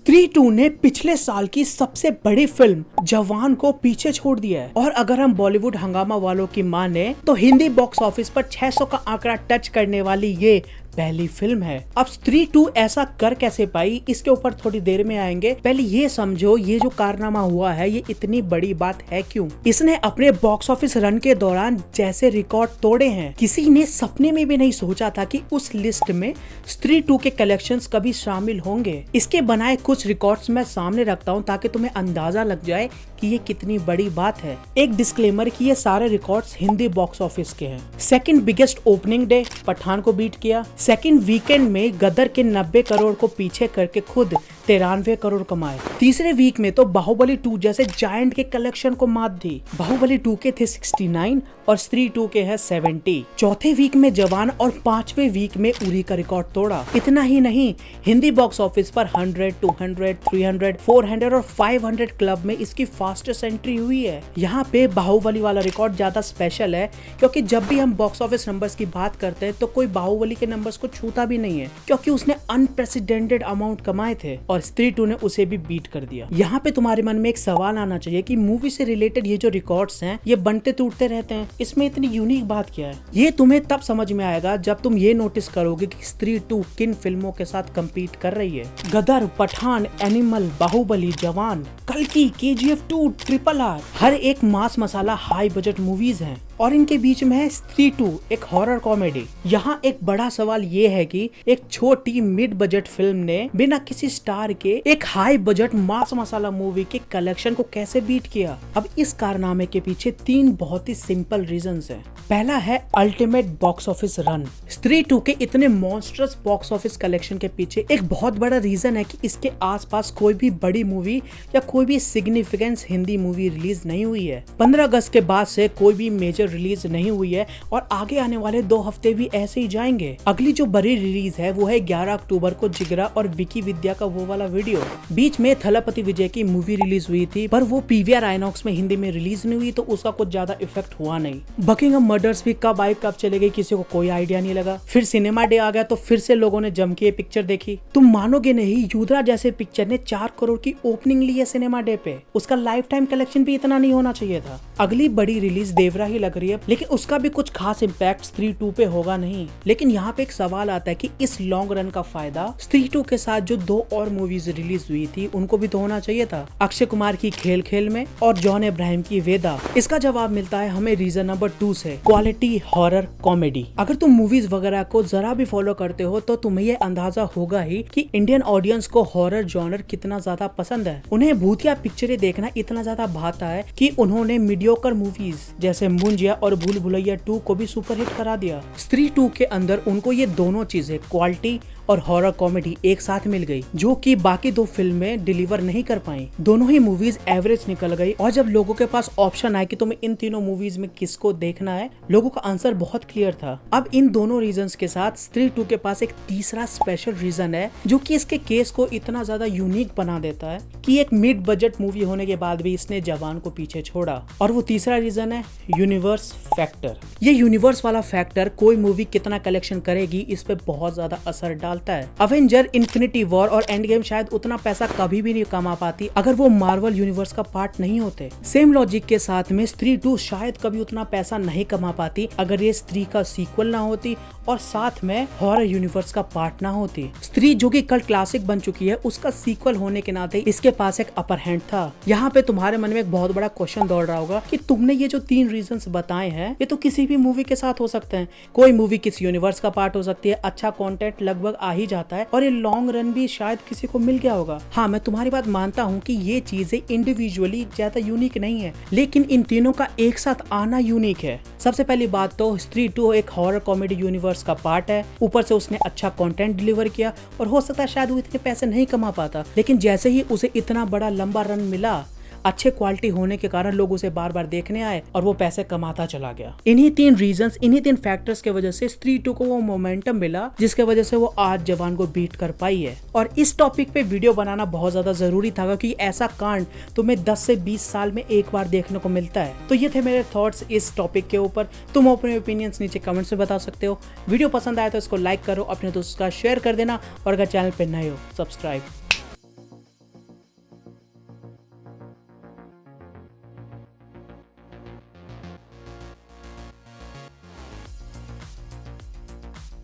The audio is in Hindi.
स्त्री 2 ने पिछले साल की सबसे बड़ी फिल्म जवान को पीछे छोड़ दिया है और अगर हम बॉलीवुड हंगामा वालों की माने तो हिंदी बॉक्स ऑफिस पर 600 का आंकड़ा टच करने वाली ये पहली फिल्म है। अब स्त्री 2 ऐसा कर कैसे पाई, इसके ऊपर थोड़ी देर में आएंगे। पहले ये समझो ये जो कारनामा हुआ है ये इतनी बड़ी बात है क्यों। इसने अपने बॉक्स ऑफिस रन के दौरान जैसे रिकॉर्ड तोड़े हैं, किसी ने सपने में भी नहीं सोचा था कि उस लिस्ट में स्त्री 2 के कलेक्शंस कभी शामिल होंगे। इसके बनाए कुछ रिकॉर्ड्स मैं सामने रखता हूँ ताकि तुम्हें अंदाजा लग जाए कि ये कितनी बड़ी बात है। एक डिस्क्लेमर कि ये सारे रिकॉर्ड्स हिंदी बॉक्स ऑफिस के हैं। Second biggest opening day Pathaan को बीट किया। सेकंड वीकेंड में गदर के 90 करोड़ को पीछे करके खुद 93 करोड़ कमाए। तीसरे वीक में तो बाहुबली 2 जैसे जायंट के कलेक्शन को मात दी। बाहुबली 2 के थे 69 और स्त्री 2 के है 70। चौथे वीक में जवान और पांचवे वीक में उरी का रिकॉर्ड तोड़ा। इतना ही नहीं, हिंदी बॉक्स ऑफिस पर 100, 200, 300, 400 और 500 क्लब में इसकी फास्टेस्ट एंट्री हुई है। यहाँ पे बाहुबली वाला रिकॉर्ड ज्यादा स्पेशल है क्योंकि जब भी हम बॉक्स ऑफिस नंबर्स की बात करते हैं तो कोई बाहुबली के नंबर्स को छूता भी नहीं है क्योंकि उसने अनप्रेसिडेंटेड अमाउंट कमाए थे और स्त्री 2 ने उसे भी बीट कर दिया। यहाँ पे तुम्हारे मन में एक सवाल आना चाहिए कि मूवी से रिलेटेड ये जो रिकॉर्ड्स हैं ये बनते टूटते रहते हैं, इसमें इतनी यूनिक बात क्या है। ये तुम्हें तब समझ में आएगा जब तुम ये नोटिस करोगे कि स्त्री 2 किन फिल्मों के साथ कम्पीट कर रही है। गदर, पठान, एनिमल, बाहुबली, जवान, कल्कि, KGF 2, RRR, हर एक मास मसाला हाई बजट मूवीज हैं और इनके बीच में है स्त्री 2, एक हॉरर कॉमेडी। यहाँ एक बड़ा सवाल ये है कि एक छोटी मिड बजट फिल्म ने बिना किसी स्टार के एक हाई बजट मास मसाला मूवी के कलेक्शन को कैसे बीट किया। अब इस कारनामे के पीछे 3 बहुत ही सिंपल रीजंस हैं। पहला है अल्टीमेट बॉक्स ऑफिस रन। स्त्री 2 के इतने मॉन्स्टरस बॉक्स ऑफिस कलेक्शन के पीछे एक बहुत बड़ा रीजन है कि इसके आसपास कोई भी बड़ी मूवी या कोई भी सिग्निफिकेंस हिंदी मूवी रिलीज नहीं हुई है। 15 अगस्त के बाद से कोई भी मेजर रिलीज नहीं हुई है और आगे आने वाले 2 हफ्ते भी ऐसे ही जाएंगे। अगली जो बड़ी रिलीज है वो है 11 अक्टूबर को जिगरा और विकी विद्या का वो वाला वीडियो। बीच में थलपति विजय की मूवी रिलीज हुई थी पर वो PVR आइनॉक्स में हिंदी में रिलीज नहीं हुई तो उसका कुछ ज्यादा इफेक्ट हुआ नहीं। बकिंगम मर्डर्स भी कब आई कब चले गई किसी को कोई आइडिया नहीं लगा। फिर सिनेमा डे आ गया तो फिर से लोगों ने जम के पिक्चर देखी। तुम मानोगे नहीं, युद्रा जैसे पिक्चर ने 4 करोड़ की ओपनिंग ली है सिनेमा डे पे। उसका लाइफ टाइम कलेक्शन भी इतना नहीं होना चाहिए था। अगली बड़ी रिलीज देवरा ही लग रही है लेकिन उसका भी कुछ खास इम्पैक्ट स्त्री 2 पे होगा नहीं। लेकिन यहाँ पे एक सवाल आता है कि इस लॉन्ग रन का फायदा स्त्री 2 के साथ जो 2 और मूवीज रिलीज हुई थी उनको भी तो होना चाहिए था। अक्षय कुमार की खेल खेल में और जॉन इब्राहिम की वेदा। इसका जवाब मिलता है हमें रीजन नंबर 2 से, क्वालिटी हॉरर कॉमेडी। अगर तुम मूवीज वगैरह को जरा भी फॉलो करते हो तो तुम्हें ये अंदाजा होगा ही कि इंडियन ऑडियंस को हॉरर जॉनर कितना ज्यादा पसंद है। उन्हें भूतिया पिक्चरें देखना इतना ज्यादा भाता है कि उन्होंने मीडियोकर मूवीज जैसे मुंजिया और भूल भुलैया 2 को भी सुपरहिट करा दिया। स्त्री 2 के अंदर उनको ये दोनों चीजें, क्वालिटी और हॉरर कॉमेडी, एक साथ मिल गई जो कि बाकी 2 फिल्में डिलीवर नहीं कर पाई। दोनों ही मूवीज एवरेज निकल गई और जब लोगों के पास ऑप्शन आए कि तुम्हें इन तीनों मूवीज में किसको देखना है, लोगों का आंसर बहुत क्लियर था। अब इन दोनों रीजंस के साथ स्त्री 2 के पास एक तीसरा स्पेशल रीजन है जो कि इसके केस को इतना ज्यादा यूनिक बना देता है कि एक मिड बजट मूवी होने के बाद भी इसने जवान को पीछे छोड़ा। और वो तीसरा रीजन है यूनिवर्स फैक्टर। ये यूनिवर्स वाला फैक्टर कोई मूवी कितना कलेक्शन करेगी इस पे बहुत ज्यादा असर डालता है। अवेंजर, इन्फिनिटी वॉर और एंड गेम शायद उतना पैसा कभी भी नहीं कमा पाती अगर वो मार्वल यूनिवर्स का पार्ट नहीं होते। सेम लॉजिक के साथ में स्त्री 2 शायद कभी उतना पैसा नहीं कमा पाती अगर ये स्त्री का सीक्वल ना होती और साथ में हॉरर यूनिवर्स का पार्ट ना होती। स्त्री जो कि कल्ट क्लासिक बन चुकी है, उसका सीक्वल होने के नाते इसके पास एक अपर हैंड था। यहाँ पे तुम्हारे मन में एक बहुत बड़ा क्वेश्चन दौड़ रहा होगा कि तुमने ये जो 3 रीजंस बताए हैं ये तो किसी भी मूवी के साथ हो सकते हैं। कोई मूवी किसी यूनिवर्स का पार्ट हो सकती है, अच्छा कंटेंट लगभग आ ही जाता है और ये लॉन्ग रन भी शायद किसी को मिल गया होगा। हाँ, मैं तुम्हारी बात मानता हूँ कि ये चीजें इंडिविजुअली ज्यादा यूनिक नहीं है लेकिन इन तीनों का एक साथ आना यूनिक है। सबसे पहली बात तो स्त्री 2 एक हॉरर कॉमेडी यूनिवर्स का पार्ट है, ऊपर से उसने अच्छा कंटेंट डिलीवर किया और हो सकता है शायद वो इतने पैसे नहीं कमा पाता लेकिन जैसे ही उसे इतना बड़ा लंबा रन मिला, अच्छे क्वालिटी होने के कारण लोग उसे बार बार देखने आए और वो पैसे कमाता चला गया। इन्हीं 3 रीजंस, इन्हीं 3 फैक्टर्स के वजह से स्त्री 2 को वो मोमेंटम मिला जिसके वजह से वो आज जवान को बीट कर पाई है। और इस टॉपिक पे वीडियो बनाना बहुत ज्यादा जरूरी था क्योंकि ऐसा कांड तुम्हें 10 से 20 साल में एक बार देखने को मिलता है। तो ये थे मेरे थॉट्स इस टॉपिक के ऊपर। तुम अपने ओपिनियंस नीचे कमेंट्स में बता सकते हो। वीडियो पसंद आया तो इसको लाइक करो, अपने दोस्तों का शेयर कर देना और अगर चैनल पे नए हो सब्सक्राइब